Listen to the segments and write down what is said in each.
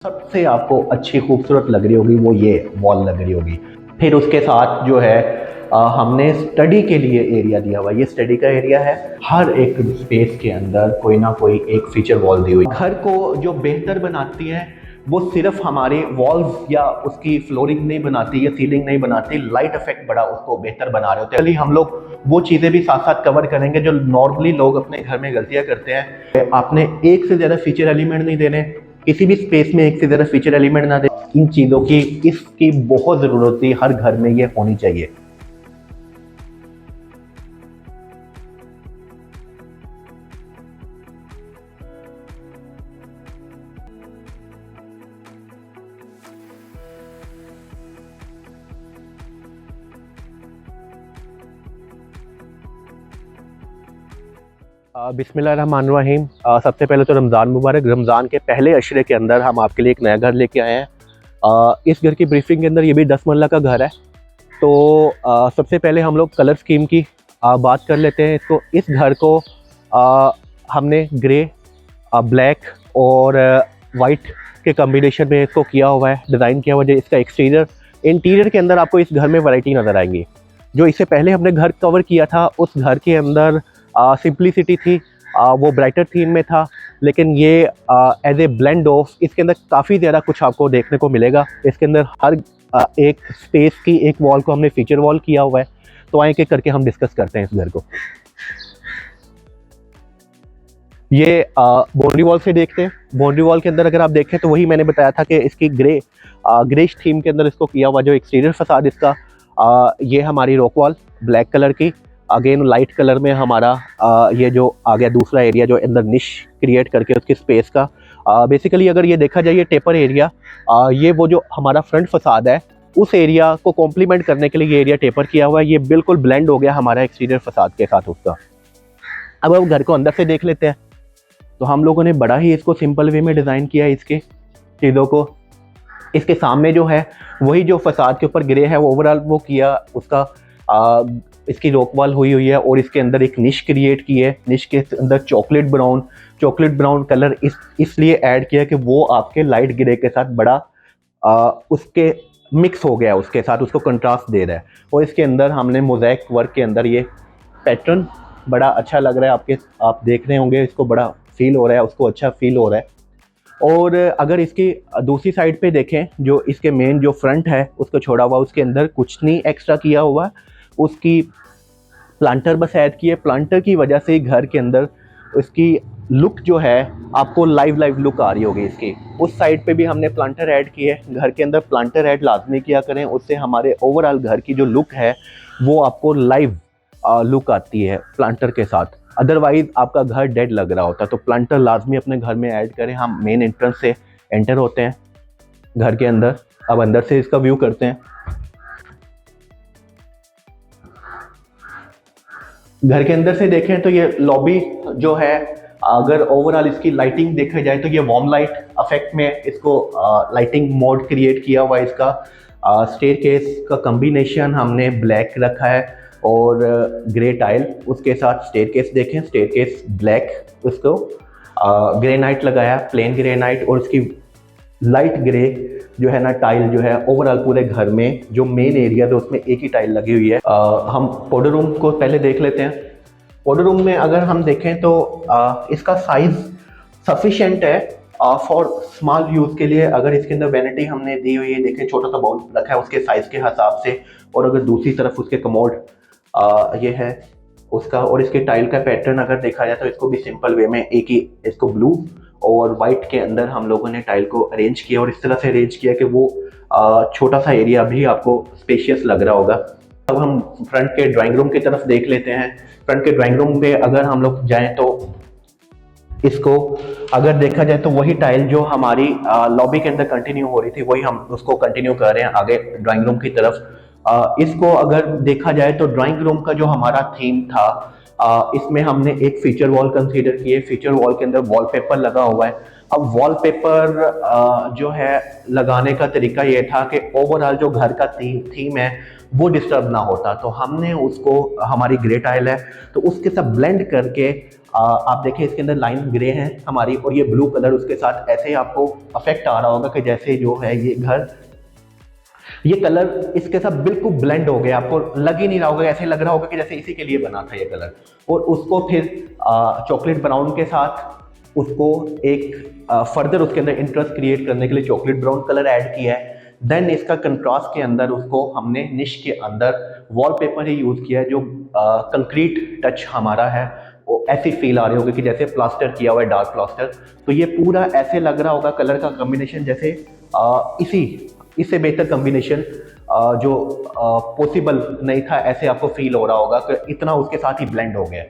सबसे आपको अच्छी खूबसूरत लग रही होगी वो ये वॉल लग रही होगी। फिर उसके साथ जो है हमने स्टडी के लिए एरिया दिया हुआ। ये स्टडी का एरिया है। हर एक स्पेस के अंदर कोई ना कोई एक फीचर वॉल दी हुई। घर को जो बेहतर बनाती है वो सिर्फ हमारे वॉल्स या उसकी फ्लोरिंग नहीं बनाती या सीलिंग नहीं बनाती, लाइट इफेक्ट बड़ा उसको बेहतर बना रहे होते हैं। हम लोग वो चीज़ें भी साथ साथ कवर करेंगे जो नॉर्मली लोग अपने घर में गलतियां करते हैं। आपने एक से ज़्यादा फीचर एलिमेंट नहीं देने, किसी भी स्पेस में एक से ज़्यादा फीचर एलिमेंट ना दे। इन चीज़ों की इसकी बहुत ज़रूरत थी, हर घर में ये होनी चाहिए। बिस्मिल्लाहिर्रहमानिर्रहीम। सबसे पहले तो रमज़ान मुबारक। रमज़ान के पहले अशरे के अंदर हम आपके लिए एक नया घर लेके आए हैं। इस घर की ब्रीफिंग के अंदर ये भी 10 मरला का घर है। तो सबसे पहले हम लोग कलर स्कीम की बात कर लेते हैं। इसको इस घर को हमने ग्रे, ब्लैक और वाइट के कम्बिनेशन में इसको किया हुआ है, डिज़ाइन किया हुआ है। इसका एक्सटीरियर इंटीरियर के अंदर आपको इस घर में वैरायटी नज़र आएंगी। जो इससे पहले हमने घर कवर किया था उस घर के अंदर सिंप्लिसिटी थी, वो ब्राइटर थीम में था, लेकिन ये एज ए ब्लेंड ऑफ इसके अंदर काफ़ी ज़्यादा कुछ आपको देखने को मिलेगा। इसके अंदर हर एक स्पेस की एक वॉल को हमने फीचर वॉल किया हुआ है। तो आए एक करके हम डिस्कस करते हैं इस घर को। ये बाउंड्री वॉल से देखते हैं। बाउंड्री वॉल के अंदर अगर आप देखें तो वही मैंने बताया था कि इसकी ग्रेश थीम के अंदर इसको किया हुआ। जो एक्सटीरियर फसाद इसका ये हमारी रॉक वॉल ब्लैक कलर की, अगेन लाइट कलर में हमारा ये जो आ गया दूसरा एरिया जो अंदर निश क्रिएट करके उसकी स्पेस का। बेसिकली अगर ये देखा जाए ये टेपर एरिया, ये वो जो हमारा फ्रंट फसाद है उस एरिया को कॉम्प्लीमेंट करने के लिए ये एरिया टेपर किया हुआ है। ये बिल्कुल ब्लेंड हो गया हमारा एक्सटीरियर फसाद के साथ उसका। अब हम घर को अंदर से देख लेते हैं। तो हम लोगों ने बड़ा ही इसको सिंपल वे में डिज़ाइन किया है इसके चीज़ों को। इसके सामने जो है वही जो फसाद के ऊपर ग्रे है वो ओवरऑल वो किया उसका, इसकी रॉक वॉल हुई है और इसके अंदर एक निश क्रिएट की है। निश के अंदर चॉकलेट ब्राउन कलर इसलिए ऐड किया कि वो आपके लाइट ग्रे के साथ बड़ा उसके मिक्स हो गया, उसके साथ उसको कंट्रास्ट दे रहा है। और इसके अंदर हमने मोज़ेक वर्क के अंदर ये पैटर्न बड़ा अच्छा लग रहा है। आप देख रहे होंगे, इसको बड़ा फील हो रहा है, उसको अच्छा फील हो रहा है। और अगर इसकी दूसरी साइड पे देखें, जो इसके मेन जो फ्रंट है उसको छोड़ा हुआ, उसके अंदर कुछ नहीं एक्स्ट्रा किया हुआ। उसकी प्लांटर बस ऐड किए। प्लांटर की वजह से घर के अंदर इसकी लुक जो है आपको लाइव लुक आ रही होगी इसकी। उस साइड पे भी हमने प्लांटर ऐड किए। घर के अंदर प्लांटर ऐड लाजमी किया करें, उससे हमारे ओवरऑल घर की जो लुक है वो आपको लाइव लुक आती है प्लांटर के साथ। अदरवाइज आपका घर डेड लग रहा होता है। तो प्लांटर लाजमी अपने घर में ऐड करें। हम मेन एंट्रेंस से एंटर होते हैं घर के अंदर। अब अंदर से इसका व्यू करते हैं। घर के अंदर से देखें तो ये लॉबी जो है, अगर ओवरऑल इसकी लाइटिंग देखा जाए तो ये वार्म लाइट इफेक्ट में इसको लाइटिंग मोड क्रिएट किया हुआ है इसका। स्टेयरकेस का कम्बिनेशन हमने ब्लैक रखा है और ग्रे टाइल। उसके साथ स्टेयरकेस देखें, स्टेयरकेस ब्लैक, उसको ग्रेनाइट लगाया, प्लेन ग्रेनाइट। और उसकी लाइट ग्रे जो है ना टाइल जो है ओवरऑल पूरे घर में जो मेन एरिया है उसमें एक ही टाइल लगी हुई है। हम पाउडर रूम को पहले देख लेते हैं। पाउडर रूम में अगर हम देखें तो इसका साइज सफिशिएंट है फॉर स्मॉल यूज़ के लिए। अगर इसके अंदर वैनिटी हमने दी हुई है, देखें छोटा सा बाउल रखा है उसके साइज़ के हिसाब से। और अगर दूसरी तरफ उसके कमोड ये है उसका। और इसके टाइल का पैटर्न अगर देखा जाए तो इसको भी सिंपल वे में एक ही इसको ब्लू और वाइट के अंदर हम लोगों ने टाइल को अरेंज किया। और इस तरह से अरेंज किया कि वो छोटा सा एरिया भी आपको स्पेशियस लग रहा होगा। अब हम फ्रंट के ड्राइंग रूम की तरफ देख लेते हैं। फ्रंट के ड्राइंग रूम पे अगर हम लोग जाएं तो इसको अगर देखा जाए तो वही टाइल जो हमारी लॉबी के अंदर कंटिन्यू हो रही थी वही हम उसको कंटिन्यू कर रहे हैं आगे ड्राइंग रूम की तरफ। इसको अगर देखा जाए तो ड्राइंग रूम का जो हमारा थीम था, इसमें हमने एक फीचर वॉल कंसीडर किए। फीचर वॉल के अंदर वॉलपेपर लगा हुआ है। अब वॉलपेपर जो है लगाने का तरीका ये था कि ओवरऑल जो घर का थीम है वो डिस्टर्ब ना होता, तो हमने उसको, हमारी ग्रे टाइल है तो उसके साथ ब्लेंड करके आप देखें इसके अंदर लाइन ग्रे है हमारी और ये ब्लू कलर उसके साथ, ऐसे आपको अफेक्ट आ रहा होगा कि जैसे जो है ये घर, ये कलर इसके साथ बिल्कुल ब्लेंड हो गया, आपको लग ही नहीं रहा होगा, ऐसे लग रहा होगा कि जैसे इसी के लिए बना था ये कलर। और उसको फिर चॉकलेट ब्राउन के साथ उसको एक फर्दर उसके अंदर इंटरेस्ट क्रिएट करने के लिए चॉकलेट ब्राउन कलर ऐड किया है। देन इसका कंट्रास्ट के अंदर उसको हमने निश के अंदर वॉलपेपर ही यूज़ किया है, जो कंक्रीट टच हमारा है वो ऐसी फील आ रही होगी कि जैसे प्लास्टर किया हुआ है, डार्क प्लास्टर। तो ये पूरा ऐसे लग रहा होगा कलर का कॉम्बिनेशन जैसे इससे बेहतर कॉम्बिनेशन जो पॉसिबल नहीं था, ऐसे आपको फील हो रहा होगा कि इतना उसके साथ ही ब्लेंड हो गया।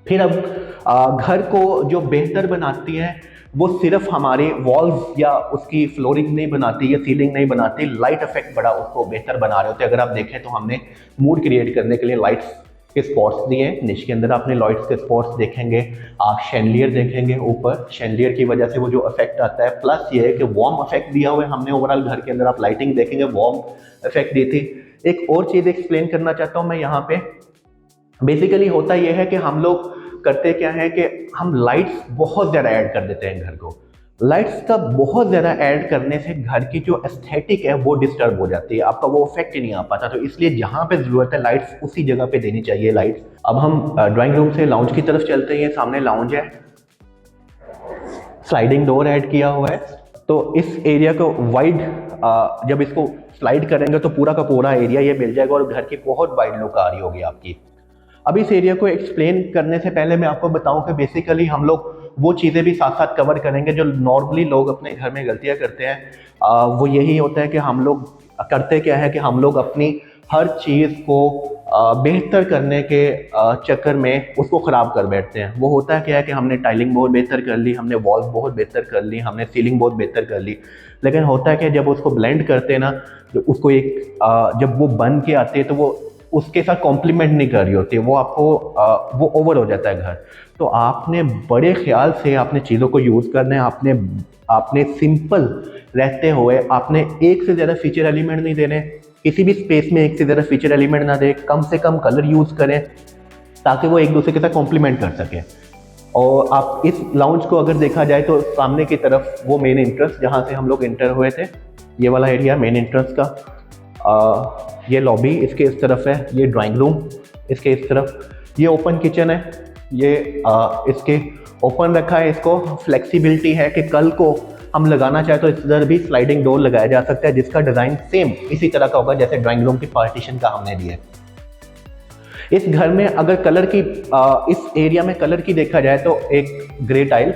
फिर अब घर को जो बेहतर बनाती है वो सिर्फ हमारे वॉल्स या उसकी फ्लोरिंग नहीं बनाती या सीलिंग नहीं बनाती, लाइट इफेक्ट बड़ा उसको बेहतर बना रहे होते हैं। अगर आप देखें तो हमने मूड क्रिएट करने के लिए लाइट्स के स्पॉट्स दिए हैं। निच के अंदर आपने लाइट्स के स्पॉट्स देखेंगे, आप शैंडलियर देखेंगे ऊपर, शैंडलियर की वजह से वो जो इफेक्ट आता है, प्लस ये है कि वार्म इफेक्ट दिया हुआ है हमने ओवरऑल घर के अंदर। आप लाइटिंग देखेंगे वार्म इफेक्ट दी थी। एक और चीज़ एक्सप्लेन करना चाहता हूँ मैं यहाँ पे, बेसिकली होता यह है कि हम लोग करते क्या है कि हम लाइट्स बहुत ज़्यादा ऐड कर देते हैं घर को। लाइट्स का बहुत ज़्यादा ऐड करने से घर की जो एस्थेटिक है वो डिस्टर्ब हो जाती है, आपका वो इफेक्ट ही नहीं आ पाता। तो इसलिए जहाँ पे ज़रूरत है लाइट्स उसी जगह पे देनी चाहिए लाइट्स। अब हम ड्राइंग रूम से लाउंज की तरफ चलते हैं। सामने लाउंज है, स्लाइडिंग डोर ऐड किया हुआ है, तो इस एरिया को वाइड जब इसको स्लाइड करेंगे तो पूरा का पूरा एरिया ये मिल जाएगा और घर की बहुत वाइड लुक आ रही होगी आपकी। अब इस एरिया को एक्सप्लेन करने से पहले मैं आपको बताऊं कि बेसिकली हम लोग वो चीज़ें भी साथ साथ कवर करेंगे जो नॉर्मली लोग अपने घर में गलतियां करते हैं। वो यही होता है कि हम लोग करते क्या है कि हम लोग अपनी हर चीज़ को बेहतर करने के चक्कर में उसको ख़राब कर बैठते हैं। वो होता है क्या है कि हमने टाइलिंग बहुत बेहतर कर ली, हमने वॉल्स बहुत बेहतर कर ली, हमने सीलिंग बहुत बेहतर कर ली, लेकिन होता है कि जब उसको ब्लेंड करते हैं ना, तो उसको एक जब वो बन के आते हैं तो वो उसके साथ कॉम्प्लीमेंट नहीं कर रही होती, वो आपको वो ओवर हो जाता है घर। तो आपने बड़े ख्याल से आपने चीज़ों को यूज़ करना है। आपने सिंपल रहते हुए आपने एक से ज़्यादा फीचर एलिमेंट नहीं देने, किसी भी स्पेस में एक से ज़्यादा फीचर एलिमेंट ना दे, कम से कम कलर यूज़ करें ताकि वो एक दूसरे के साथ कॉम्प्लीमेंट कर सकें। और आप इस लाउंज को अगर देखा जाए तो सामने की तरफ वो मेन एंट्रेंस जहाँ से हम लोग एंटर हुए थे, ये वाला एरिया मेन एंट्रेंस का। ये लॉबी इसके इस तरफ है, ये ड्राइंग रूम इसके इस तरफ, ये ओपन किचन है, ये इसके ओपन रखा है। इसको फ्लेक्सिबिलिटी है कि कल को हम लगाना चाहे तो इधर भी स्लाइडिंग डोर लगाया जा सकता है, जिसका डिज़ाइन सेम इसी तरह का होगा जैसे ड्राइंग रूम की पार्टीशन का हमने दिया है। इस घर में अगर कलर की इस एरिया में कलर की देखा जाए तो एक grey tile,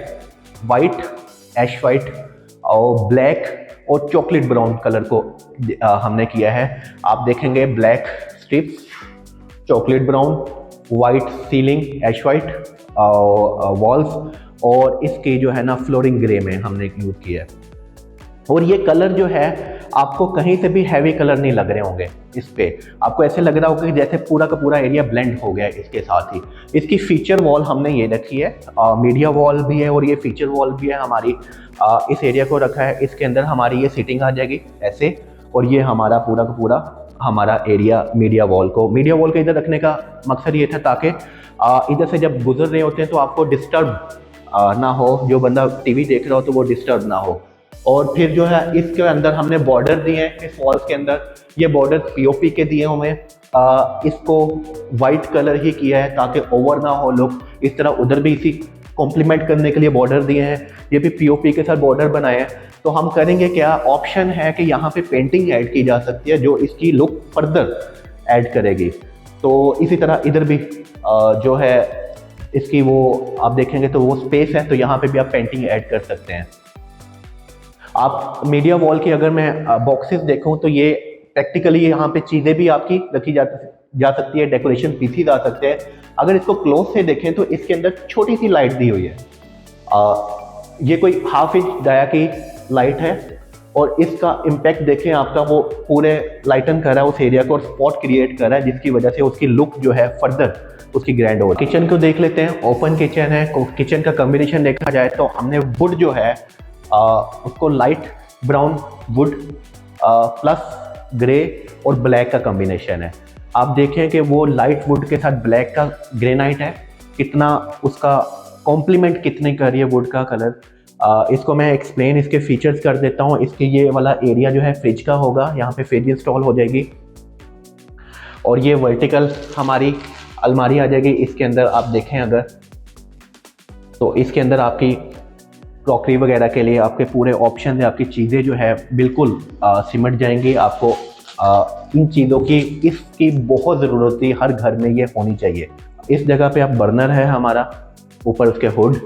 white, ash white और ब्लैक और चॉकलेट ब्राउन कलर को हमने किया है। आप देखेंगे black stripes, chocolate brown, white ceiling, ash white walls, और इसकी जो है ना फ्लोरिंग ग्रे में हमने यूज़ किया है। और ये कलर जो है आपको कहीं से भी हैवी कलर नहीं लग रहे होंगे इस पे, आपको ऐसे लग रहा होगा कि जैसे पूरा का पूरा एरिया ब्लेंड हो गया है। इसके साथ ही इसकी फीचर वॉल हमने ये रखी है, मीडिया वॉल भी है और ये फीचर वॉल भी है हमारी। इस एरिया को रखा है, इसके अंदर हमारी ये सीटिंग आ जाएगी ऐसे, और ये हमारा पूरा का पूरा हमारा एरिया मीडिया वॉल के इधर रखने का मकसद ये था ताकि इधर से जब गुजर रहे होते हैं तो आपको डिस्टर्ब ना हो, जो बंदा टीवी देख रहा हो तो वो डिस्टर्ब ना हो। और फिर जो है इसके अंदर हमने बॉर्डर दिए हैं इस वॉल्स के अंदर, ये बॉर्डर पीओपी के दिए हुए हैं। इसको वाइट कलर ही किया है ताकि ओवर ना हो लुक। इस तरह उधर भी इसी कॉम्प्लीमेंट करने के लिए बॉर्डर दिए हैं, ये भी पीओपी के साथ बॉर्डर बनाए हैं। तो हम करेंगे क्या, ऑप्शन है कि यहाँ पे पेंटिंग ऐड की जा सकती है जो इसकी लुक फर्दर ऐड करेगी। तो इसी तरह इधर भी जो है इसकी वो आप देखेंगे तो वो स्पेस है, तो यहाँ पे भी आप पेंटिंग ऐड कर सकते हैं। आप मीडिया वॉल की अगर मैं बॉक्सेस देखूं तो ये प्रैक्टिकली यहाँ पे चीज़ें भी आपकी रखी जा सकती है, डेकोरेशन पीसीज आ सकते हैं। अगर इसको क्लोज से देखें तो इसके अंदर छोटी सी लाइट दी हुई है, ये कोई 1/2 इंच डाया की लाइट है, और इसका इम्पैक्ट देखें आपका वो पूरे लाइटन कर रहा है उस एरिया को और स्पॉट क्रिएट कर रहा है, जिसकी वजह से उसकी लुक जो है फर्दर उसकी ग्रैंड हो। किचन को देख लेते हैं, ओपन किचन है। किचन का कॉम्बिनेशन देखा जाए तो हमने वुड जो है उसको light brown would plus grey और ब्लैक का कॉम्बिनेशन है। आप देखें कि वो लाइट वुड के साथ ब्लैक का ग्रेनाइट है, कितना उसका कॉम्प्लीमेंट कितने कर रही है वुड का कलर। इसको मैं एक्सप्लेन इसके फीचर्स कर देता हूँ। इसके ये वाला एरिया जो है फ्रिज का होगा, यहाँ पे फ्रिज इंस्टॉल हो जाएगी और ये वर्टिकल हमारी अलमारी आ जाएगी। इसके अंदर आप देखें अगर तो इसके अंदर आपकी क्रॉकरी वगैरह के लिए आपके पूरे ऑप्शन है, आपकी चीज़ें जो है बिल्कुल सिमट जाएंगी। आपको इन चीज़ों की इसकी बहुत ज़रूरत थी, हर घर में ये होनी चाहिए। इस जगह पे आप बर्नर है हमारा, ऊपर उसके हुड,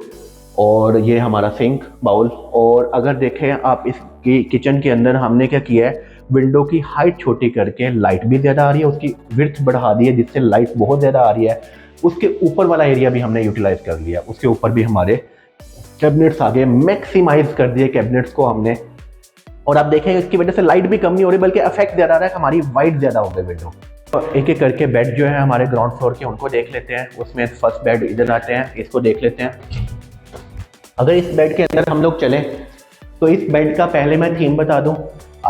और ये हमारा सिंक बाउल। और अगर देखें आप इसकी किचन के अंदर हमने क्या किया है, विंडो की हाइट छोटी करके लाइट भी ज़्यादा आ रही है, उसकी विड्थ बढ़ा दी है जिससे लाइट बहुत ज़्यादा आ रही है। उसके ऊपर वाला एरिया भी हमने यूटिलाइज कर लिया, उसके ऊपर भी हमारे कैबिनेट्स आ गए, मैक्सिमाइज कर दिए कैबिनेट्स को हमने। और आप देखेंगे इसकी वजह से लाइट भी कम नहीं हो रही बल्कि इफेक्ट ज़्यादा आ रहा है, हमारी वाइट ज़्यादा हो गई विंडो। तो एक एक करके बेड जो है हमारे ग्राउंड फ्लोर के उनको देख लेते हैं। उसमें फर्स्ट बेड इधर आते हैं, इसको देख लेते हैं। अगर इस बेड के अंदर हम लोग चलें तो इस बेड का पहले मैं थीम बता दूं।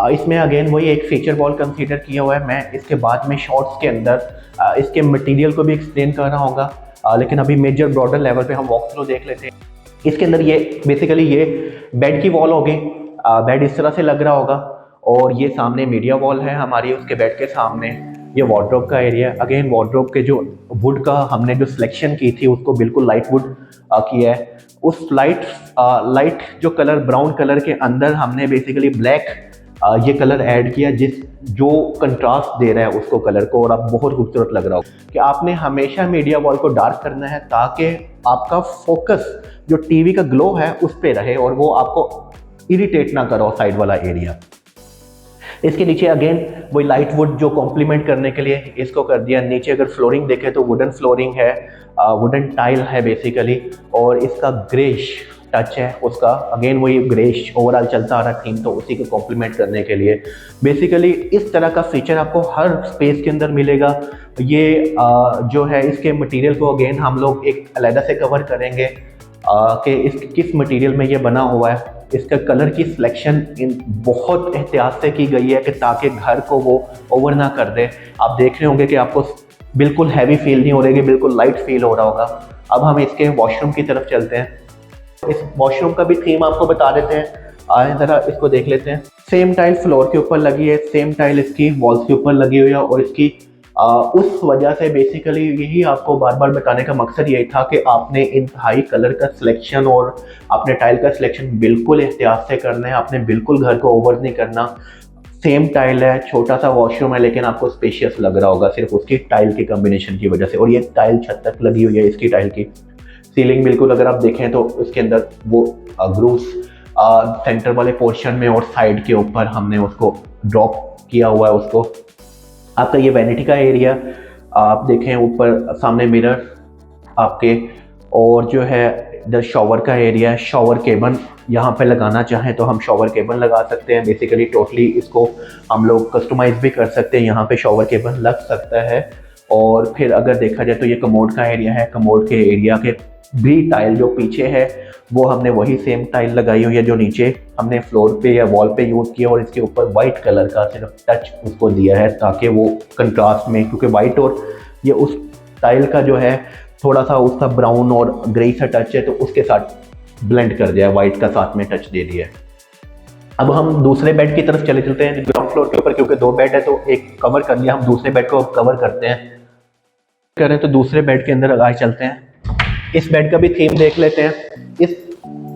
इसमें अगेन वही एक फीचर वॉल कंसीडर किया हुआ है। मैं इसके बाद में शॉर्ट्स के अंदर इसके मटेरियल को भी एक्सप्लेन कर रहा होगा, लेकिन अभी मेजर ब्रॉडर लेवल पे हम वॉक थ्रू देख लेते हैं। इसके अंदर ये बेसिकली ये बेड की वॉल होगी, बेड इस तरह से लग रहा होगा और ये सामने मीडिया वॉल है हमारी, उसके बेड के सामने ये वार्डरोब का एरिया। अगेन वार्डरोब के जो वुड का हमने जो सिलेक्शन की थी उसको बिल्कुल लाइट वुड किया है। उस लाइट जो कलर ब्राउन कलर के अंदर हमने बेसिकली ब्लैक ये कलर ऐड किया, जो कंट्रास्ट दे रहा है उसको कलर को, और अब बहुत खूबसूरत लग रहा हो। कि आपने हमेशा मीडिया वॉल को डार्क करना है ताकि आपका फोकस जो टीवी का ग्लो है उस पर रहे और वो आपको इरिटेट ना करो साइड वाला एरिया। इसके नीचे अगेन वही लाइट वुड जो कॉम्प्लीमेंट करने के लिए इसको कर दिया। नीचे अगर फ्लोरिंग देखें तो वुडन फ्लोरिंग है, वुडन टाइल है बेसिकली, और इसका ग्रेश टच है उसका। अगेन वही ग्रेश ओवरऑल चलता आ रहा थीम, तो उसी को कॉम्प्लीमेंट करने के लिए बेसिकली इस तरह का फीचर आपको हर स्पेस के अंदर मिलेगा। ये जो है इसके मटेरियल को अगेन हम लोग एक अलग से कवर करेंगे कि इस किस मटेरियल में ये बना हुआ है। इसका कलर की सिलेक्शन बहुत एहतियात से की गई है कि ताकि घर को वो ओवर ना कर दे। आप देख रहे होंगे कि आपको बिल्कुल हैवी फील नहीं हो रही, बिल्कुल लाइट फील हो रहा होगा। अब हम इसके वॉशरूम की तरफ चलते हैं। इस वॉशरूम का भी थीम आपको बता देते हैं, आए ज़रा इसको देख लेते हैं। सेम टाइल फ्लोर के ऊपर लगी है, सेम टाइल इसकी वॉल्स के ऊपर लगी हुई है, और इसकी उस वजह से बेसिकली यही आपको बार बार बताने का मकसद यही था कि आपने इंतहाई कलर का सिलेक्शन और आपने टाइल का सिलेक्शन बिल्कुल एहतियात से करना है। आपने बिल्कुल घर को ओवर नहीं करना। सेम टाइल है, छोटा सा वॉशरूम है, लेकिन आपको स्पेशियस लग रहा होगा सिर्फ उसकी टाइल के कॉम्बिनेशन की वजह से। और ये टाइल छत तक लगी हुई है इसकी टाइल की। सीलिंग बिल्कुल अगर आप देखें तो इसके अंदर वो ग्रूव्स सेंटर वाले पोर्शन में और साइड के ऊपर हमने उसको ड्रॉप किया हुआ है उसको। आपका ये वैनिटी का एरिया आप देखें, ऊपर सामने मिरर आपके, और जो है इधर शॉवर का एरिया है। शॉवर केबल यहाँ पे लगाना चाहें तो हम शॉवर केबल लगा सकते हैं। बेसिकली टोटली इसको हम लोग कस्टमाइज भी कर सकते हैं, यहाँ पे शॉवर केबल लग सकता है। और फिर अगर देखा जाए तो ये कमोड का एरिया है। कमोड के एरिया के भी टाइल जो पीछे है वो हमने वही सेम टाइल लगाई हुई है जो नीचे हमने फ्लोर पे या वॉल पे यूज़ किया, और इसके ऊपर वाइट कलर का सिर्फ टच उसको दिया है ताकि वो कंट्रास्ट में, क्योंकि वाइट और ये उस टाइल का जो है थोड़ा सा उसका ब्राउन और ग्रे सा टच है, तो उसके साथ ब्लेंड कर दिया, वाइट का साथ में टच दे दिया है। अब हम दूसरे बेड की तरफ चले चलते हैं ग्राउंड फ्लोर के ऊपर, क्योंकि दो बेड है तो एक कवर कर लिया, हम दूसरे बेड को कवर करते हैं। करें तो दूसरे बेड के अंदर आगे चलते हैं। इस बेड का भी थीम देख लेते हैं। इस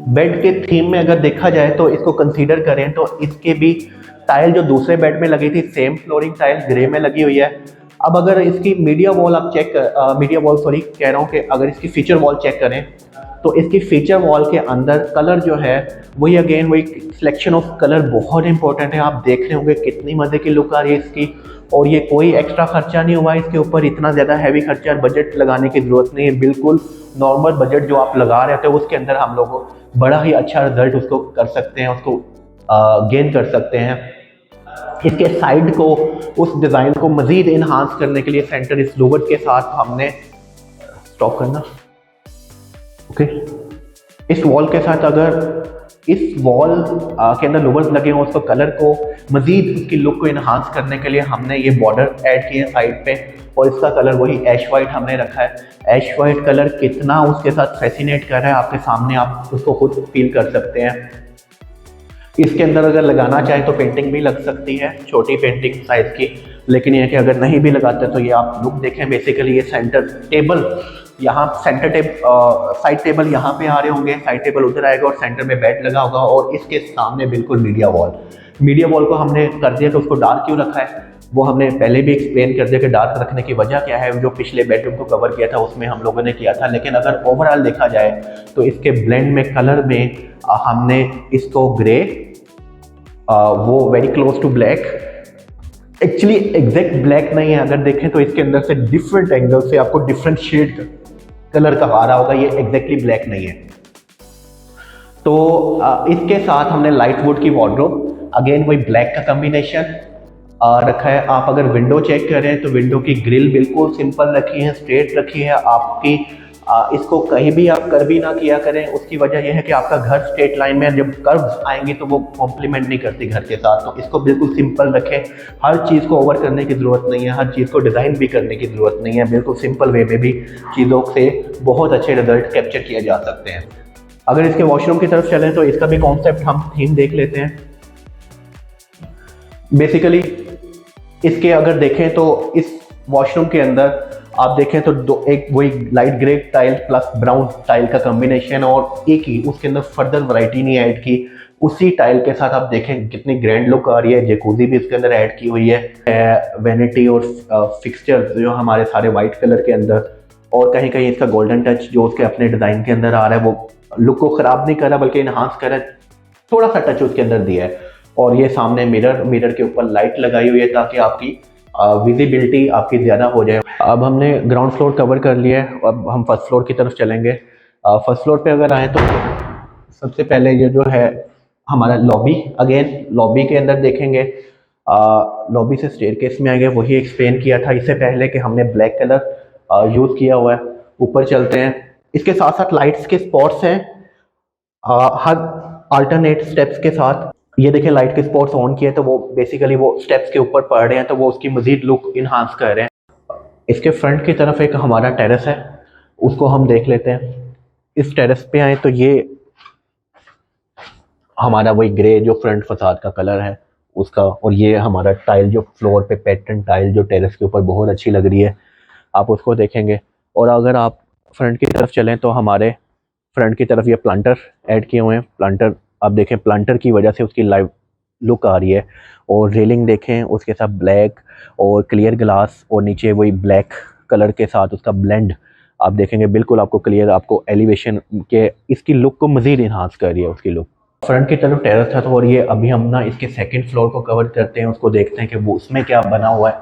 बेड के थीम में अगर देखा जाए तो इसको कंसीडर करें तो इसके भी टाइल जो दूसरे बेड में लगी थी सेम फ्लोरिंग टाइल ग्रे में लगी हुई है। अब अगर इसकी मीडिया वॉल आप चेक कह रहा हूँ कि अगर इसकी फीचर वॉल चेक करें तो इसकी फीचर वॉल के अंदर कलर जो है वही अगेन वही सिलेक्शन ऑफ कलर बहुत इंपॉर्टेंट है। आप देख रहे होंगे कितनी मजे की लुक आ रही है इसकी, और ये कोई एक्स्ट्रा खर्चा नहीं हुआ इसके ऊपर। इतना ज़्यादा हैवी खर्चा बजट लगाने की ज़रूरत नहीं है, बिल्कुल नॉर्मल बजट जो आप लगा रहे थे उसके अंदर हम लोग बड़ा ही अच्छा रिजल्ट उसको कर सकते हैं, उसको गेन कर सकते हैं। इसके साइड को उस डिज़ाइन को मज़ीद इन्हांस करने के लिए सेंटर इस लूवर्स के साथ हमने स्टॉप करना ओके इस वॉल के साथ अगर इस वॉल के अंदर लोवर्स लगे हुए उसको कलर को मजीद उसकी लुक को इन्हांस करने के लिए हमने ये बॉर्डर ऐड किए साइड पे, और इसका कलर वही ऐश वाइट हमने रखा है। ऐश वाइट कलर कितना उसके साथ फैसिनेट कर रहा है आपके सामने आप उसको खुद फील कर सकते हैं। इसके अंदर अगर लगाना चाहे तो पेंटिंग भी लग सकती है, छोटी पेंटिंग साइज की, लेकिन ये कि अगर नहीं भी लगाते तो ये आप लुक देखें। बेसिकली ये सेंटर टेबल, यहाँ साइड टेबल यहाँ पे आ रहे होंगे, साइड टेबल उधर आएगा और सेंटर में बेड लगा होगा, और इसके सामने बिल्कुल मीडिया वॉल को हमने कर दिया। तो उसको डार्क क्यों रखा है वो हमने पहले भी एक्सप्लेन कर दिया कि डार्क रखने की वजह क्या है। जो पिछले बेडरूम को कवर किया था उसमें हम लोगों ने किया था, लेकिन अगर ओवरऑल देखा जाए तो इसके ब्लेंड में कलर में हमने इसको ग्रे, वो very close to black, actually exact black नहीं है, अगर देखें तो इसके अंदर से डिफरेंट एंगल से आपको डिफरेंट शेड कलर का आ रहा होगा, ये एग्जैक्टली ब्लैक नहीं है। तो इसके साथ हमने लाइट वुड की वार्डरोब, अगेन वही ब्लैक का कॉम्बिनेशन रखा है। आप अगर विंडो चेक करें तो विंडो की ग्रिल बिल्कुल सिंपल रखी है, स्ट्रेट रखी है आपकी। इसको कहीं भी आप कर्व भी ना किया करें, उसकी वजह यह है कि आपका घर स्ट्रेट लाइन में जब कर्व्स आएंगे तो वो कॉम्प्लीमेंट नहीं करती घर के साथ। तो इसको बिल्कुल सिंपल रखें, हर चीज़ को ओवर करने की ज़रूरत नहीं है, हर चीज़ को डिज़ाइन भी करने की ज़रूरत नहीं है। बिल्कुल सिंपल वे में भी चीज़ों से बहुत अच्छे रिजल्ट कैप्चर किए जा सकते हैं। अगर इसके वॉशरूम की तरफ चलें तो इसका भी कॉन्सेप्ट हम थीम देख लेते हैं। बेसिकली इसके अगर देखें तो इस वॉशरूम के अंदर आप देखें तो एक वही light grey tile plus brown tile का कॉम्बिनेशन, और एक ही उसके अंदर फर्दर वैरायटी नहीं ऐड की। उसी टाइल के साथ आप देखें कितनी ग्रैंड लुक आ रही है। जैकूजी भी इसके अंदर ऐड की हुई है, वैनिटी और फिक्सचर्स जो हमारे सारे वाइट कलर के अंदर, और कहीं कहीं इसका गोल्डन टच जो उसके अपने डिज़ाइन के अंदर आ रहा है वो लुक को ख़राब नहीं कर रहा बल्कि इन्हांस कर रहा है, थोड़ा सा टच उसके अंदर दिया है। और ये सामने मिरर के ऊपर लाइट लगाई हुई है ताकि आपकी विजिबिलिटी आपकी ज़्यादा हो जाए। अब हमने ग्राउंड फ्लोर कवर कर लिया है, अब हम फर्स्ट फ्लोर की तरफ चलेंगे। फर्स्ट फ्लोर पे अगर आए तो सबसे पहले ये जो है हमारा लॉबी, अगेन लॉबी के अंदर देखेंगे, लॉबी से स्टेयरकेस में आएंगे, वही एक्सप्लेन किया था इससे पहले कि हमने ब्लैक कलर यूज़ किया हुआ है। ऊपर चलते हैं, इसके साथ साथ लाइट्स के स्पॉट्स हैं हर अल्टरनेट स्टेप्स के साथ। ये देखिए लाइट के स्पॉट्स ऑन किए तो वो बेसिकली वो स्टेप्स के ऊपर पड़ रहे हैं, तो वो उसकी मजीद लुक इन्हांस कर रहे हैं। इसके फ्रंट की तरफ एक हमारा टेरेस है, उसको हम देख लेते हैं। इस टेरेस पे आए तो ये हमारा वही ग्रे जो फ्रंट फसाद का कलर है उसका, और ये हमारा टाइल जो फ्लोर पे पैटर्न टाइल जो टेरेस के ऊपर बहुत अच्छी लग रही है, आप उसको देखेंगे। और अगर आप फ्रंट की तरफ चलें तो हमारे फ्रंट की तरफ ये प्लांटर ऐड किए हुए हैं। प्लांटर आप देखें, प्लांटर की वजह से उसकी लाइव लुक आ रही है। और रेलिंग देखें उसके साथ ब्लैक और क्लियर ग्लास, और नीचे वही ब्लैक कलर के साथ उसका ब्लेंड आप देखेंगे, बिल्कुल आपको क्लियर, आपको एलिवेशन के इसकी लुक को मज़ीद इन्हांस कर रही है उसकी लुक। फ्रंट की तरफ टेरेस था तो, और ये अभी हम ना इसके सेकंड फ्लोर को कवर करते हैं, उसको देखते हैं कि वो उसमें क्या बना हुआ है।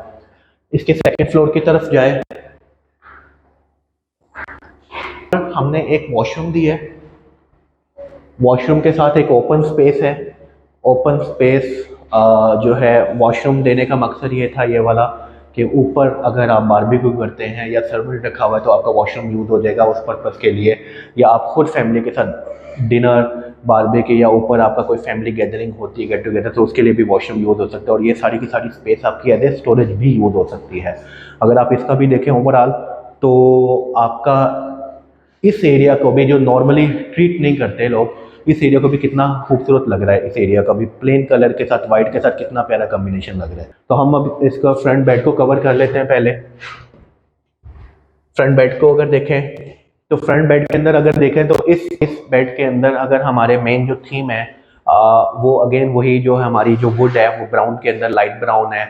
इसके सेकंड फ्लोर की तरफ जाए, हमने एक वॉशरूम दी है, वॉशरूम के साथ एक ओपन स्पेस है। ओपन स्पेस जो है वॉशरूम देने का मकसद ये था, ये वाला, कि ऊपर अगर आप बारबेक्यू करते हैं या सर्वर रखा हुआ है तो आपका वॉशरूम यूज़ हो जाएगा उस पर्पज़ के लिए, या आप खुद फैमिली के साथ डिनर बारबेक्यू या ऊपर आपका कोई फैमिली गैदरिंग होती है गेट टुगेदर, तो उसके लिए भी वॉशरूम यूज़ हो सकता है। और ये सारी की सारी स्पेस आपकी एज ए स्टोरेज भी यूज़ हो सकती है। अगर आप इसका भी देखें ओवरऑल तो आपका इस एरिया को भी, जो नॉर्मली ट्रीट नहीं करते लोग, इस एरिया को भी कितना खूबसूरत लग रहा है। इस एरिया का भी प्लेन कलर के साथ वाइट के साथ कितना प्यारा कॉम्बिनेशन लग रहा है। तो हम अब इसका फ्रंट बेड को कवर कर लेते हैं। पहले फ्रंट बेड को अगर देखें तो फ्रंट बेड के अंदर अगर देखें तो इस बेड के अंदर अगर हमारे मेन जो थीम है वो अगेन वही जो है हमारी जो वुड है वो ब्राउन के अंदर लाइट ब्राउन है,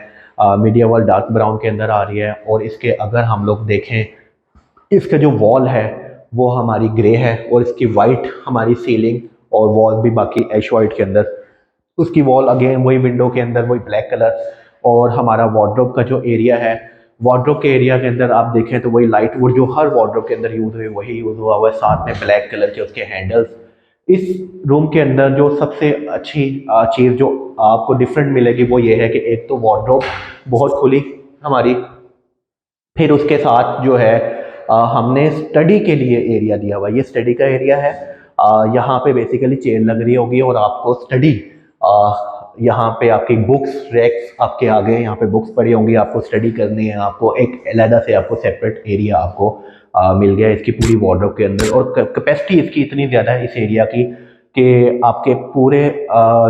मीडियम डार्क ब्राउन के अंदर आ रही है। और इसके अगर हम लोग देखें इसका जो वॉल है वो हमारी ग्रे है, और इसकी वाइट हमारी सीलिंग और वॉल भी बाकी ऐश वाइट के अंदर, उसकी वॉल अगेन वही विंडो के अंदर वही ब्लैक कलर। और हमारा वार्डरोब का जो एरिया है, वार्डरोब के एरिया के अंदर आप देखें तो वही लाइट वुड जो हर वार्डरोब के अंदर यूज़ हुई वही यूज़ हुआ हुआ है, साथ में ब्लैक कलर के उसके हैंडल्स। इस रूम के अंदर जो सबसे अच्छी चीज़ जो आपको डिफरेंट मिलेगी वो ये है कि एक तो वार्डरोब बहुत खुली हमारी, फिर उसके साथ जो है हमने स्टडी के लिए एरिया दिया हुआ है, ये स्टडी का एरिया है। यहाँ पे बेसिकली चेयर लग रही होगी और आपको स्टडी, यहाँ पे आपकी बुक्स रैक्स आपके आगे यहाँ पे बुक्स पड़ी होंगी, आपको स्टडी करनी है, आपको एक अलग से आपको सेपरेट एरिया आपको मिल गया इसकी पूरी वार्डरोब के अंदर। और कैपेसिटी इसकी इतनी ज़्यादा है इस एरिया की कि आपके पूरे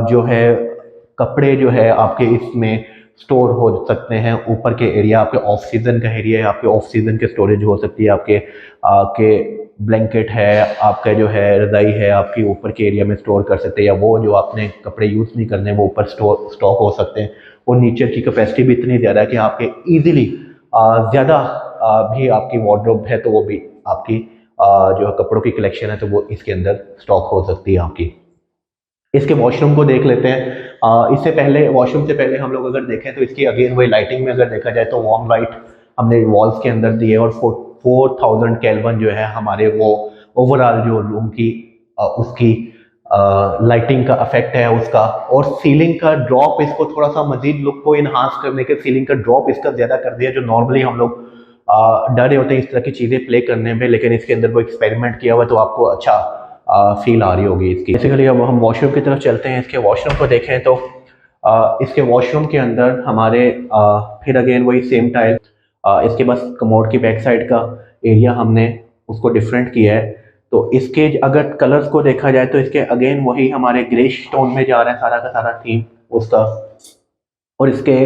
जो है कपड़े जो है आपके इसमें स्टोर हो सकते हैं। ऊपर के एरिया आपके ऑफ सीजन का एरिया है, आपके ऑफ सीजन के स्टोरेज हो सकती है, आपके ब्लैंकेट है, आपका जो है रजाई है, आपकी ऊपर के एरिया में स्टोर कर सकते हैं, या वो जो आपने कपड़े यूज़ नहीं करने वो ऊपर स्टॉक हो सकते हैं। और नीचे की कैपेसिटी भी इतनी ज़्यादा है कि आपके ईजिली ज़्यादा भी आपकी वार्डरोब है तो वो भी आपकी जो है कपड़ों की कलेक्शन है तो वो इसके अंदर स्टॉक हो सकती है आपकी। इसके वॉशरूम को देख लेते हैं। इससे पहले वॉशरूम से पहले हम लोग अगर देखें तो इसकी अगेन वही लाइटिंग में अगर देखा जाए तो वार्म लाइट हमने वॉल्स के अंदर दी है, और 4000 केल्विन जो है हमारे वो ओवरऑल जो रूम की उसकी लाइटिंग का इफेक्ट है उसका। और सीलिंग का ड्रॉप इसको थोड़ा सा मजीद लुक को इन्हांस करने के सीलिंग का ड्रॉप इसका ज़्यादा कर दिया, जो नॉर्मली हम लोग डरे होते हैं इस तरह की चीज़ें प्ले करने में, लेकिन इसके अंदर वो एक्सपेरिमेंट किया हुआ तो आपको अच्छा फील आ रही होगी इसकी। बेसिकली अब हम वॉशरूम की तरफ चलते हैं। इसके वॉशरूम को देखें तो इसके वॉशरूम के अंदर हमारे फिर अगेन वही सेम टाइल, इसके बस कमोड की बैक साइड का एरिया हमने उसको डिफरेंट किया है। तो इसके अगर कलर्स को देखा जाए तो इसके अगेन वही हमारे ग्रे स्टोन में जा रहा है सारा का सारा थीम उसका। और इसके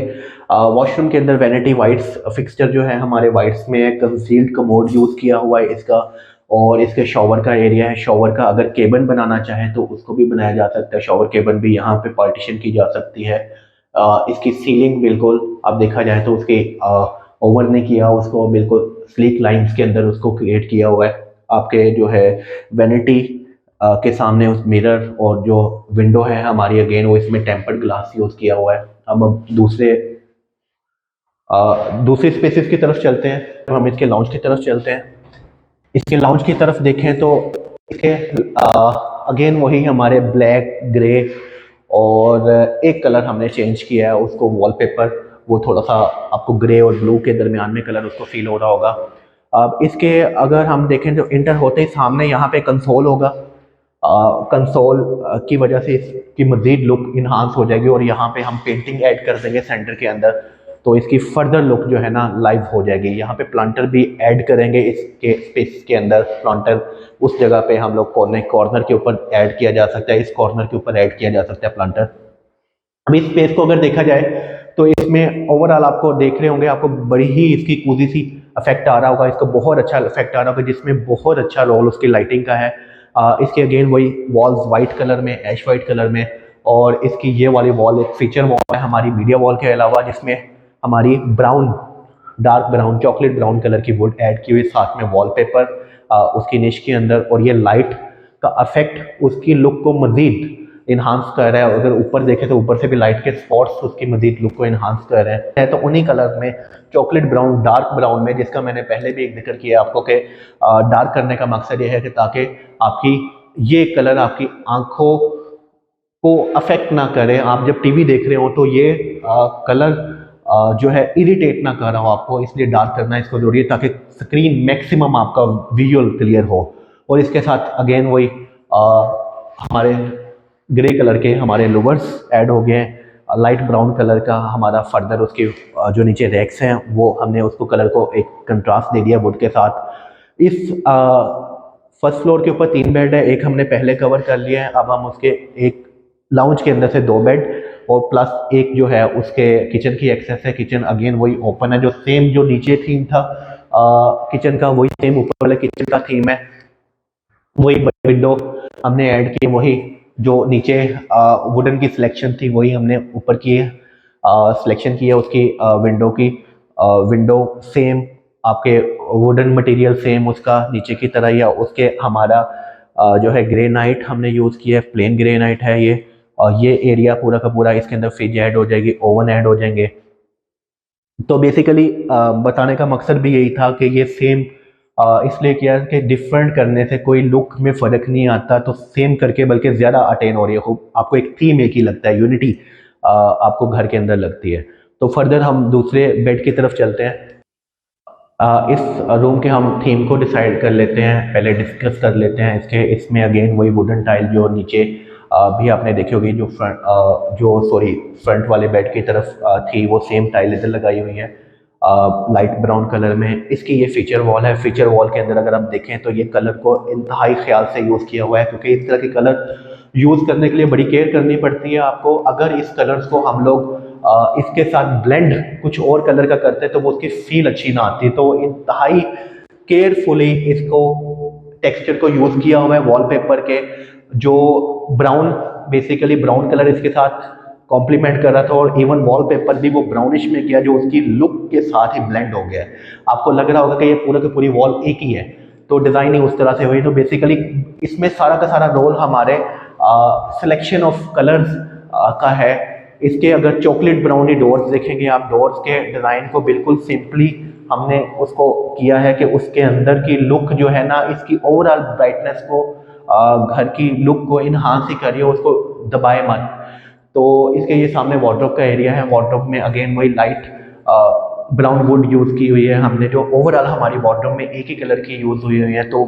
वॉशरूम के अंदर वैनिटी वाइट्स फिक्सचर जो है हमारे वाइट्स में कंसील्ड कमोड यूज़ किया हुआ है इसका। और इसके शॉवर का एरिया है, शॉवर का अगर केबिन बनाना चाहें तो उसको भी बनाया जा सकता है, शॉवर केबिन भी यहाँ पे पार्टीशन की जा सकती है। इसकी सीलिंग बिल्कुल अब देखा जाए तो उसके ओवर ने किया उसको, बिल्कुल स्लीक लाइंस के अंदर उसको क्रिएट किया हुआ है। आपके जो है वैनिटी के सामने उस मिरर और जो विंडो है हमारी अगेन वो इसमें टेम्पर्ड ग्लास यूज़ किया हुआ है। अब दूसरे स्पेसिस की तरफ चलते हैं, हम इसके लाउंज की तरफ चलते हैं। इसके लाउंज की तरफ देखें तो इसके अगेन वही हमारे ब्लैक ग्रे और एक कलर हमने चेंज किया है उसको, वॉलपेपर वो थोड़ा सा आपको ग्रे और ब्लू के दरमियान में कलर उसको फील हो रहा होगा। अब इसके अगर हम देखें तो इंटर होते ही सामने यहाँ पे कंसोल होगा। कंसोल की वजह से इसकी मज़ीद लुक इन्हांस हो जाएगी, और यहाँ पे हम पेंटिंग ऐड कर देंगे सेंटर के अंदर तो इसकी फर्दर लुक जो है ना लाइव हो जाएगी। यहाँ पे प्लांटर भी ऐड करेंगे इसके स्पेस के अंदर, प्लांटर उस जगह पे हम लोग कॉर्नर के ऊपर ऐड किया जा सकता है, इस कॉर्नर के ऊपर ऐड किया जा सकता है प्लांटर। अब इस स्पेस को अगर देखा जाए तो इसमें ओवरऑल आपको देख रहे होंगे आपको बड़ी ही इसकी कूजी सी इफेक्ट आ रहा होगा, इसको बहुत अच्छा इफेक्ट आ रहा होगा जिसमें बहुत अच्छा रोल उसकी लाइटिंग का है। इसके अगेन वही वॉल्स वाइट कलर में, ऐश वाइट कलर में, और इसकी ये वाली वॉल एक फीचर वॉल है हमारी मीडिया वॉल के अलावा, जिसमें हमारी brown, dark brown, chocolate brown colour की वुड ऐड की हुई, साथ में वॉलपेपर उसकी निश के अंदर, और ये लाइट का इफेक्ट उसकी लुक को मजीद इन्हांस कर रहा है। अगर ऊपर देखें तो ऊपर से भी लाइट के स्पॉट्स उसकी मजीद लुक को इन्हांस कर रहे हैं। तो उन्हीं कलर में चॉकलेट ब्राउन, डार्क ब्राउन में, जिसका मैंने पहले भी एक जिक्र किया आपको कि डार्क करने का मकसद ये है कि ताकि आपकी ये कलर आपकी आंखों को अफेक्ट ना करे। आप जब टीवी देख रहे हो तो ये कलर जो है इरिटेट ना कर रहा हो आपको, इसलिए डार्क करना इसको जरूरी है ताकि स्क्रीन मैक्सिमम आपका विजुअल क्लियर हो। और इसके साथ अगेन वही हमारे ग्रे कलर के हमारे लोवर्स ऐड हो गए हैं, लाइट ब्राउन कलर का हमारा फर्दर उसके जो नीचे रैक्स हैं वो हमने उसको कलर को एक कंट्रास्ट दे दिया वुड के साथ। इस फर्स्ट फ्लोर के ऊपर 3 बेड है, एक हमने पहले कवर कर लिया है। अब हम उसके एक लाउंज के अंदर से 2 बेड और प्लस एक जो है उसके किचन की एक्सेस है। किचन अगेन वही ओपन है, जो सेम जो नीचे थीम था किचन का वही सेम ऊपर वाले किचन का थीम है। वही विंडो हमने ऐड की, वही जो नीचे वुडन की सिलेक्शन थी वही हमने ऊपर की सिलेक्शन की है उसकी विंडो की। विंडो सेम आपके वुडन मटेरियल सेम उसका नीचे की तरह, या उसके हमारा जो है ग्रेनाइट हमने यूज़ किया है, प्लेन ग्रेनाइट है ये। और ये एरिया पूरा का पूरा इसके अंदर फ्रिज ऐड हो जाएगी, ओवन ऐड हो जाएंगे। तो बेसिकली बताने का मकसद भी यही था कि ये सेम इसलिए किया कि डिफरेंट करने से कोई लुक में फ़र्क नहीं आता, तो सेम करके बल्कि ज़्यादा अटेन हो रही है, आपको एक थीम एक ही लगता है, यूनिटी आपको घर के अंदर लगती है। तो फर्दर हम दूसरे बेड की तरफ चलते हैं। इस रूम के हम थीम को डिसाइड कर लेते हैं, पहले डिस्कस कर लेते हैं इसके। इसमें अगेन वही वुडन टाइल जो नीचे भी आपने देखी होगी, जो फ्रंट वाले बेड की तरफ थी, वो सेम टाइल इधर लगाई हुई है लाइट ब्राउन कलर में। इसकी ये फीचर वॉल है। फीचर वॉल के अंदर अगर आप देखें तो ये कलर को इंतहाई ख्याल से यूज़ किया हुआ है, क्योंकि इस तरह के कलर यूज़ करने के लिए बड़ी केयर करनी पड़ती है आपको। अगर इस कलर्स को हम लोग इसके साथ ब्लेंड कुछ और कलर का करते हैं तो वो उसकी फील अच्छी ना आती। तो इंतहाई केयरफुली इसको टेक्सचर को यूज़ किया हुआ है वॉलपेपर के। जो ब्राउन, बेसिकली ब्राउन कलर इसके साथ कॉम्प्लीमेंट कर रहा था, और इवन वॉलपेपर भी वो ब्राउनिश में किया जो उसकी लुक के साथ ही ब्लेंड हो गया है। आपको लग रहा होगा कि ये पूरा की पूरी वॉल एक ही है, तो डिज़ाइन ही उस तरह से हुई। तो बेसिकली इसमें सारा का सारा रोल हमारे सिलेक्शन ऑफ कलर्स का है। इसके अगर चॉकलेट ब्राउनी डोर्स देखेंगे आप, डोर्स के डिज़ाइन को बिल्कुल सिंपली हमने उसको किया है कि उसके अंदर की लुक जो है ना, इसकी ओवरऑल ब्राइटनेस को, घर की लुक को इन्हांस ही करिए, उसको दबाए मत। तो इसके ये सामने वार्डरोब का एरिया है। वार्डरोब में अगेन वही लाइट ब्राउन वुड यूज़ की हुई है हमने, जो ओवरऑल हमारी वार्डरोब में एक ही कलर की यूज़ हुई हुई है। तो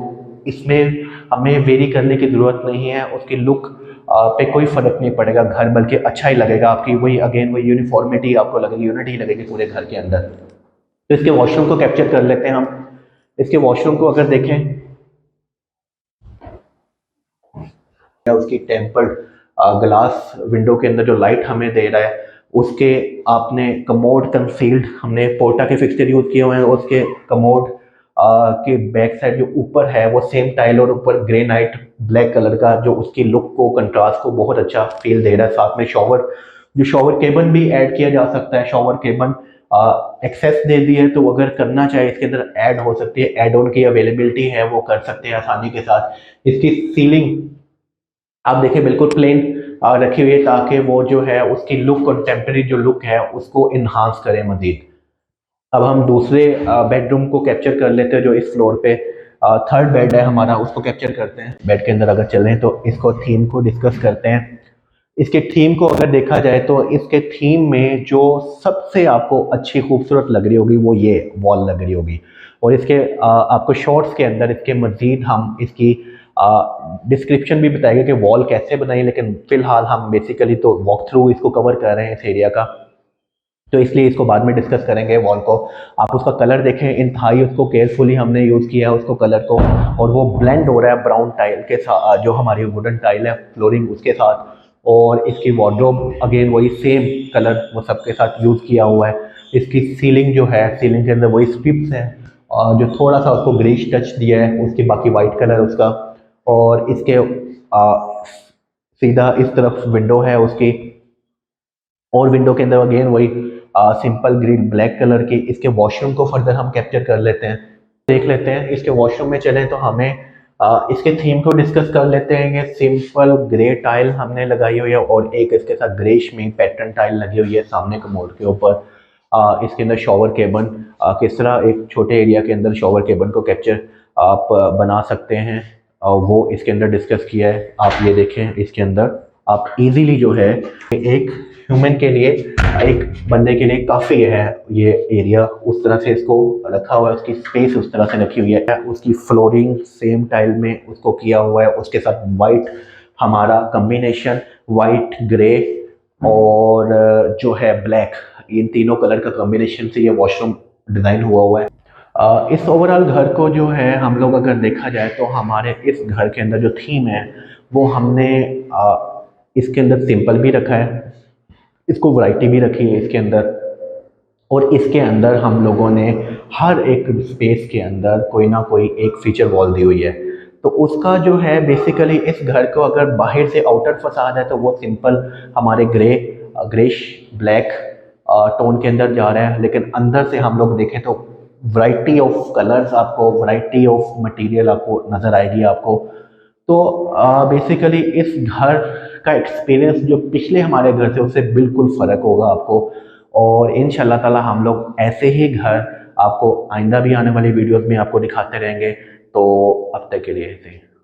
इसमें हमें वेरी करने की ज़रूरत नहीं है, उसकी लुक पे कोई फ़र्क नहीं पड़ेगा घर, बल्कि अच्छा ही लगेगा। आपकी वही अगेन वही यूनिफॉर्मिटी आपको लगेगी, यूनिटी लगेगी पूरे घर के अंदर। तो इसके वॉशरूम को कैप्चर कर लेते हैं हम। इसके वॉशरूम को अगर देखें, उसकी टेम्पर्ड ग्लास विंडो के अंदर जो लाइट हमें दे रहा है, उसके आपने कमोड कंसील्ड हमने पोर्टा के फिक्सचर यूज किए हुए हैं। उसके कमोड के बैक साइड जो ऊपर है वो सेम टाइल, और ऊपर ग्रेनाइट ब्लैक कलर का, जो उसकी लुक को, कंट्रास्ट को बहुत अच्छा फील दे रहा है। साथ में शॉवर, जो शॉवर केबन भी ऐड किया जा सकता है। शॉवर केबन एक्सेस दे दी है, तो अगर करना चाहे इसके अंदर ऐड हो सकती है। एड ऑन की अवेलेबिलिटी है, वो कर सकते हैं आसानी के साथ। इसकी सीलिंग आप देखिए बिल्कुल प्लेन रखी हुई है, ताकि वो जो है उसकी लुक, कंटेम्प्रेरी जो लुक है उसको इन्हांस करे मजीद। अब हम दूसरे बेडरूम को कैप्चर कर लेते हैं, जो इस फ्लोर पे थर्ड बेड है हमारा, उसको कैप्चर करते हैं। बेड के अंदर अगर चलें तो इसको थीम को डिस्कस करते हैं। इसके थीम को अगर देखा जाए तो इसके थीम में जो सबसे आपको अच्छी खूबसूरत लग रही होगी वो ये वॉल लग रही होगी। और इसके आपको शॉर्ट्स के अंदर इसके मजीद हम इसकी डिस्क्रिप्शन भी बताएंगे कि वॉल कैसे बनाई, लेकिन फिलहाल हम बेसिकली तो वॉक थ्रू इसको कवर कर रहे हैं इस एरिया का, तो इसलिए इसको बाद में डिस्कस करेंगे। वॉल को आप उसका कलर देखें, इंतहाई उसको केयरफुली हमने यूज़ किया है उसको कलर को, और वो ब्लेंड हो रहा है ब्राउन टाइल के साथ, जो हमारी वुडन टाइल है फ्लोरिंग उसके साथ। और इसकी वार्डरोब अगेन वही सेम कलर वो सबके साथ यूज़ किया हुआ है। इसकी सीलिंग जो है, सीलिंग के अंदर वही स्ट्रिप्स हैं, और जो थोड़ा सा उसको ग्रेश टच दिया है, उसके बाकी वाइट कलर उसका। और इसके सीधा इस तरफ विंडो है उसकी, और विंडो के अंदर अगेन वही सिंपल ग्रिल ब्लैक कलर की। इसके वॉशरूम को फर्दर हम कैप्चर कर लेते हैं, देख लेते हैं। इसके वॉशरूम में चलें तो हमें इसके थीम को डिस्कस कर लेते हैं। ये सिंपल ग्रे टाइल हमने लगाई हुई है, और एक इसके साथ ग्रेश में पैटर्न टाइल लगी हुई है सामने कमोड के ऊपर। इसके अंदर शॉवर केबन, किस तरह एक छोटे एरिया के अंदर शॉवर केबन को कैप्चर आप बना सकते हैं, वो इसके अंदर डिस्कस किया है। आप ये देखें, इसके अंदर आप इजीली जो है एक ह्यूमन के लिए, एक बंदे के लिए काफ़ी है ये एरिया, उस तरह से इसको रखा हुआ है। उसकी स्पेस उस तरह से रखी हुई है। उसकी फ्लोरिंग सेम टाइल में उसको किया हुआ है, उसके साथ वाइट हमारा कम्बिनेशन, वाइट ग्रे और जो है ब्लैक, इन तीनों कलर का कॉम्बिनेशन से ये वॉशरूम डिज़ाइन हुआ है। इस ओवरऑल घर को जो है हम लोग अगर देखा जाए तो हमारे इस घर के अंदर जो थीम है वो हमने इसके अंदर सिंपल भी रखा है, इसको वैरायटी भी रखी है इसके अंदर, और इसके अंदर हम लोगों ने हर एक स्पेस के अंदर कोई ना कोई एक फीचर वॉल दी हुई है। तो उसका जो है बेसिकली इस घर को अगर बाहर से आउटर फसाद है तो वो सिंपल हमारे ग्रेश ब्लैक टोन के अंदर जा रहा है, लेकिन अंदर से हम लोग देखें तो वैरायटी ऑफ कलर्स आपको, वैरायटी ऑफ मटेरियल आपको नज़र आएगी आपको। तो बेसिकली इस घर का एक्सपीरियंस जो पिछले हमारे घर से उससे बिल्कुल फ़र्क होगा आपको। और इंशाल्लाह ताला हम लोग ऐसे ही घर आपको आइंदा भी आने वाली वीडियोस में आपको दिखाते रहेंगे। तो अब तक के लिए ऐसे ही।